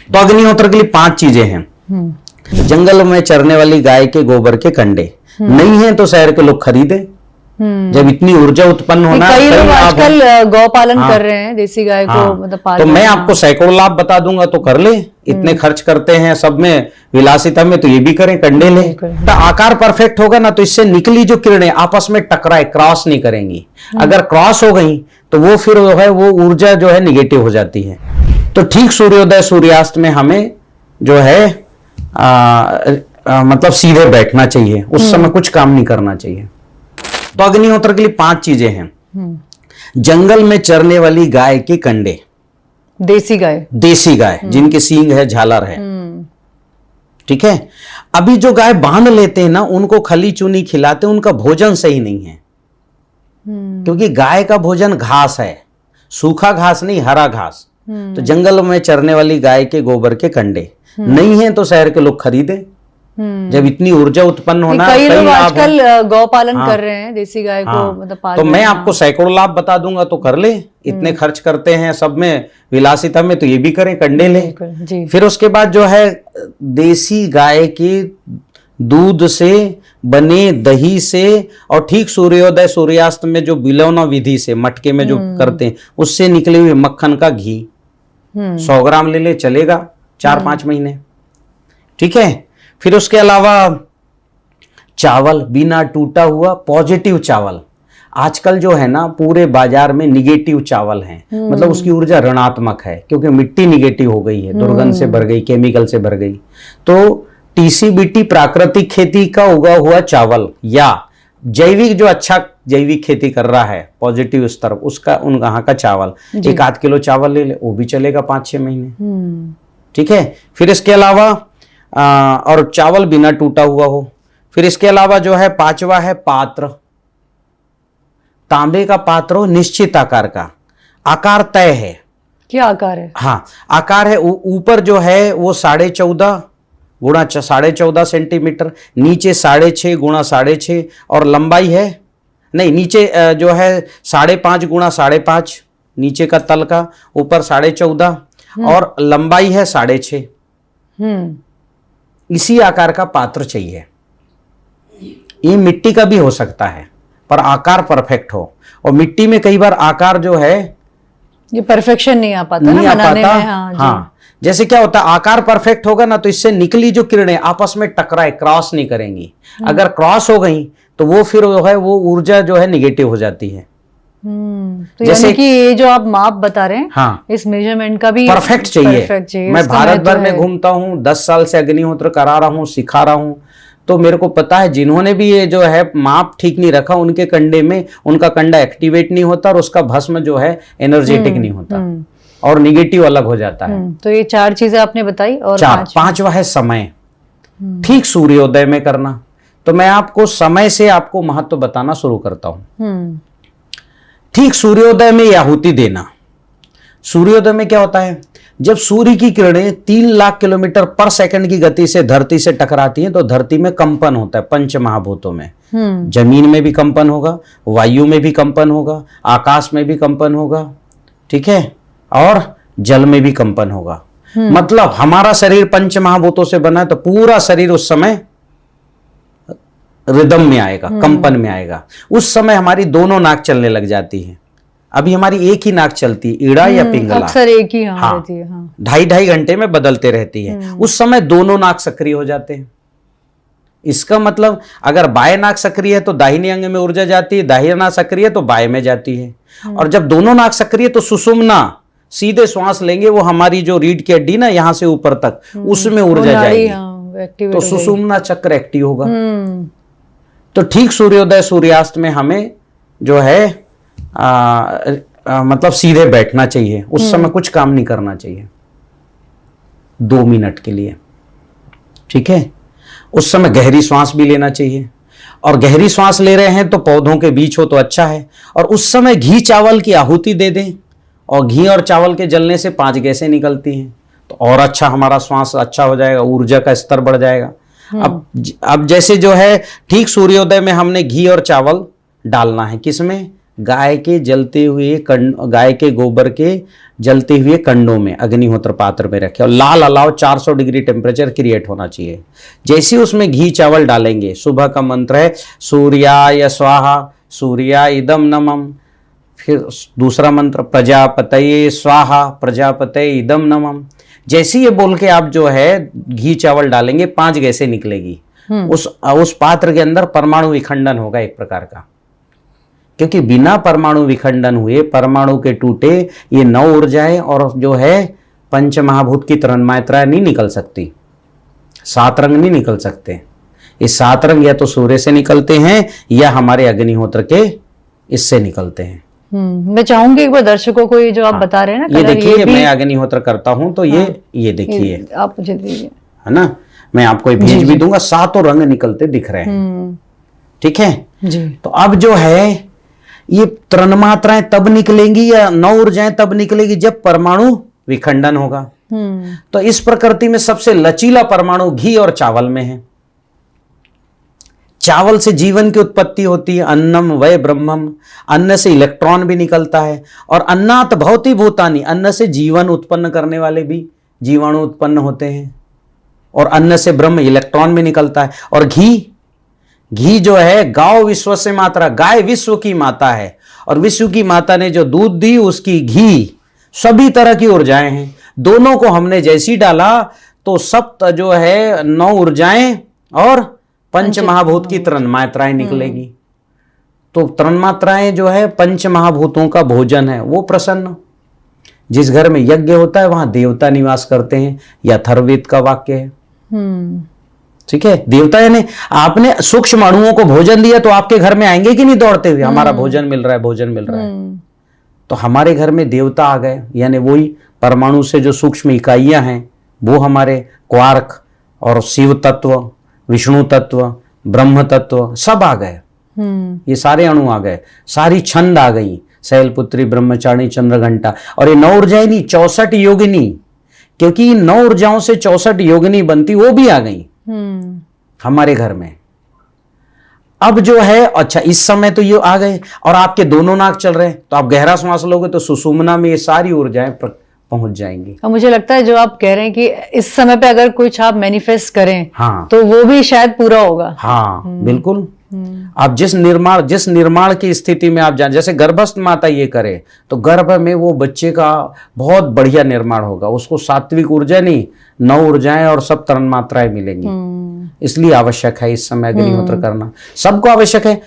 तो अग्निहोत्र के लिए 5 चीजें हैं। जंगल में चरने वाली गाय के गोबर के कंडे नहीं है तो शहर के लोग खरीदे। जब इतनी ऊर्जा उत्पन्न होना, कई लोग आजकल गौ पालन कर रहे हैं, देसी गाय को मतलब पाल तो मैं आपको सैकड़ों लाभ बता दूंगा, तो कर ले। इतने खर्च करते हैं सब में, विलासिता में, तो ये भी करें, कंडे ले। तो आकार परफेक्ट होगा ना, तो इससे निकली जो किरणें आपस में टकराए, क्रॉस नहीं करेंगी। अगर क्रॉस हो गई तो वो फिर जो है वो ऊर्जा जो है निगेटिव हो जाती है। तो ठीक सूर्योदय सूर्यास्त में हमें जो है मतलब सीधे बैठना चाहिए, उस समय कुछ काम नहीं करना चाहिए। तो अग्निहोत्र के लिए 5 चीजें हैं। जंगल में चरने वाली गाय के कंडे, देसी गाय जिनके सींग है, झालर है, ठीक है। अभी जो गाय बांध लेते हैं ना, उनको खली चूनी खिलाते हैं, उनका भोजन सही नहीं है। क्योंकि गाय का भोजन घास है, सूखा घास नहीं, हरा घास। तो जंगल में चरने वाली गाय के गोबर के कंडे नहीं है तो शहर के लोग खरीदे। जब इतनी ऊर्जा उत्पन्न होना, कई लोग आजकल गौ पालन कर रहे हैं, देसी गाय को मतलब पाल तो मैं आपको सैकड़ों लाभ बता दूंगा, तो कर ले। इतने खर्च करते हैं सब में, विलासिता में, तो ये भी करें, कंडे ले। फिर उसके बाद जो है देसी गाय के दूध से बने दही से और ठीक सूर्योदय सूर्यास्त में जो बिलौना विधि से मटके में जो करते हैं, उससे निकले हुए मक्खन का घी 100 ग्राम ले ले, चलेगा 4-5 महीने, ठीक है। फिर उसके अलावा चावल बिना टूटा हुआ पॉजिटिव चावल, आजकल जो है ना पूरे बाजार में निगेटिव चावल हैं, मतलब उसकी ऊर्जा ऋणात्मक है, क्योंकि मिट्टी निगेटिव हो गई है, दुर्गंध से भर गई, केमिकल से भर गई। तो टीसीबीटी प्राकृतिक खेती का उगा हुआ चावल या जैविक जो अच्छा जैविक खेती कर रहा है पॉजिटिव स्तर, उसका वहां का चावल 1-8 किलो चावल ले ले, वो भी चलेगा 5-6 महीने, ठीक है। फिर इसके अलावा और चावल बिना टूटा हुआ हो। फिर इसके अलावा जो है 5वां है पात्र, तांबे का पात्र हो, निश्चित आकार का, आकार तय है। क्या आकार है? हाँ, आकार है ऊपर जो है वो 14.5 गुणा 14.5 सेंटीमीटर, नीचे 6.5 गुणा 6.5, और लंबाई है नहीं, नीचे जो है 5.5 गुणा 5.5 नीचे का तल का, ऊपर 14.5 और लंबाई है 6.5। इसी आकार का पात्र चाहिए। ये मिट्टी का भी हो सकता है, पर आकार परफेक्ट हो। और मिट्टी में कई बार आकार जो है ये परफेक्शन नहीं आ पाता, नहीं आ पाता। हाँ, जैसे क्या होता है, आकार परफेक्ट होगा ना, तो इससे निकली जो किरणें आपस में टकराए, क्रॉस नहीं करेंगी। अगर क्रॉस हो गई तो वो फिर जो है वो ऊर्जा जो है निगेटिव हो जाती है। तो जैसे कि ये जो आप माप बता रहे हैं, हाँ, इस मेजरमेंट का भी परफेक्ट चाहिए। मैं भारत भर में घूमता हूँ, 10 साल से अग्निहोत्र करा रहा हूँ, सिखा रहा हूँ, तो मेरे को पता है जिन्होंने भी ये जो है माप ठीक नहीं रखा, उनके कंडे में उनका कंडा एक्टिवेट नहीं होता और उसका भस्म जो है एनर्जेटिक नहीं होता और निगेटिव अलग हो जाता है। तो ये 4 चीजें आपने बताई। और 5वां है समय, ठीक सूर्योदय में करना। तो मैं आपको समय से आपको महत्व बताना शुरू करता हूँ। ठीक सूर्योदय में आहुति देना। सूर्योदय में क्या होता है, जब सूर्य की किरणें 3 लाख किलोमीटर पर सेकंड की गति से धरती से टकराती हैं, तो धरती में कंपन होता है। पंच महाभूतों में जमीन में भी कंपन होगा, वायु में भी कंपन होगा, आकाश में भी कंपन होगा, ठीक है, और जल में भी कंपन होगा। मतलब हमारा शरीर पंच महाभूतों से बना है, तो पूरा शरीर उस समय रिदम में आएगा, कंपन में आएगा। उस समय हमारी दोनों नाक चलने लग जाती है। अभी हमारी एक ही नाक चलती है, ईड़ा या पिंगला, अक्सर एक ही रहती है। 2.5 घंटे में बदलते रहती है। उस समय दोनों नाक सक्रिय हो जाते हैं। इसका मतलब अगर बाएं नाक सक्रिय है तो दाहिने अंग में ऊर्जा जाती है, दाहिना नाक सक्रिय है तो बाएं में जाती है। और जब दोनों नाक सक्रिय तो सुषुम्ना, सीधे श्वास लेंगे, वो हमारी जो रीढ़ की हड्डी ना यहाँ से ऊपर तक, उसमें ऊर्जा जाएगी, तो सुषुम्ना चक्र एक्टिव होगा। तो ठीक सूर्योदय सूर्यास्त में हमें जो है मतलब सीधे बैठना चाहिए, उस समय कुछ काम नहीं करना चाहिए 2 मिनट के लिए, ठीक है। उस समय गहरी सांस भी लेना चाहिए, और गहरी सांस ले रहे हैं तो पौधों के बीच हो तो अच्छा है। और उस समय घी चावल की आहुति दे दें, और घी और चावल के जलने से 5 गैसें निकलती हैं, तो और अच्छा हमारा श्वास अच्छा हो जाएगा, ऊर्जा का स्तर बढ़ जाएगा। अब जैसे जो है ठीक सूर्योदय में हमने घी और चावल डालना है, किसमें, गाय के जलते हुए गाय के गोबर के जलते हुए कंडों में अग्निहोत्र पात्र में रखें और लाल अलाव 400 डिग्री टेम्परेचर क्रिएट होना चाहिए। जैसे उसमें घी चावल डालेंगे, सुबह का मंत्र है सूर्याय स्वाहा सूर्याय इदम नमः। फिर दूसरा मंत्र प्रजापतये स्वाहा प्रजापतये इदम नमः। जैसे ये बोल के आप जो है घी चावल डालेंगे 5 गैसें निकलेगी। उस पात्र के अंदर परमाणु विखंडन होगा एक प्रकार का, क्योंकि बिना परमाणु विखंडन हुए, परमाणु के टूटे ये 9 ऊर्जाएं और जो है पंच महाभूत की तन्मात्राएं नहीं निकल सकती, 7 रंग नहीं निकल सकते। ये 7 रंग या तो सूर्य से निकलते हैं या हमारे अग्निहोत्र के इससे निकलते हैं। मैं चाहूंगी एक बार दर्शकों को ये जो आप बता रहे हैं ना, ये देखिए मैं अग्निहोत्र करता हूं तो ये देखिए आप मुझे दीजिए, है ना, मैं आपको भेज भी दूंगा, 7 रंग निकलते दिख रहे हैं। ठीक है जी। तो अब जो है ये तन्मात्राएं तब निकलेंगी या 9 ऊर्जाएं तब निकलेगी जब परमाणु विखंडन होगा। तो इस प्रकृति में सबसे लचीला परमाणु घी और चावल में है। चावल से जीवन की उत्पत्ति होती है, अन्नम वै ब्रह्मम, अन्न से इलेक्ट्रॉन भी निकलता है, और अन्नात भवति भूतानि, अन्न से जीवन उत्पन्न करने वाले भी जीवाणु उत्पन्न होते हैं, और अन्न से ब्रह्म इलेक्ट्रॉन भी निकलता है। और घी जो है गाओ विश्व से मात्रा, गाय विश्व की माता है, और विश्व की माता ने जो दूध दी उसकी घी सभी तरह की ऊर्जाएं हैं। दोनों को हमने जैसी डाला तो सप्त जो है 9 ऊर्जाएं और पंच महाभूत की तन्मात्राएं निकलेगी। तो तन्मात्राएं जो है पंच महाभूतों का भोजन है, वो प्रसन्न। जिस घर में यज्ञ होता है वहां देवता निवास करते हैं, या अथर्ववेद का वाक्य है। ठीक है, देवता यानी आपने सूक्ष्म अणुओं को भोजन दिया तो आपके घर में आएंगे कि नहीं दौड़ते हुए, हमारा भोजन मिल रहा है, भोजन मिल रहा है। तो हमारे घर में देवता आ गए, यानी वही परमाणु से जो सूक्ष्म इकाइयां हैं वो हमारे क्वार्क और शिव तत्व, विष्णु तत्व, ब्रह्म तत्व सब आ गए। ये सारे अणु आ गए, सारी छंद आ गई, शैलपुत्री, ब्रह्मचारिणी, चंद्रघंटा। और ये 9 ऊर्जाएं नहीं, 64 योगिनी, क्योंकि 9 ऊर्जाओं से 64 योगिनी बनती, वो भी आ गई हमारे घर में। अब जो है अच्छा इस समय तो ये आ गए, और आपके दोनों नाक चल रहे हैं, तो आप गहरा श्वास लोगे तो सुषुम्ना में ये सारी ऊर्जाएं पहुंच जाएंगी। अब मुझे लगता है जो आप कह रहे हैं कि इस समय पे अगर कुछ आप मैनिफेस्ट करें, हाँ, तो वो भी शायद पूरा होगा। हाँ बिल्कुल। आप जिस निर्माण की स्थिति में आप जान, जैसे गर्भस्थ माता ये करे तो गर्भ में वो बच्चे का बहुत बढ़िया निर्माण होगा। उसको सात्विक ऊर्जा नहीं, 9 ऊर्जाएं और सब तन्मात्राएं मिलेंगी। इसलिए आवश्यक है इस समय अग्निहोत्र करना, सबको आवश्यक है।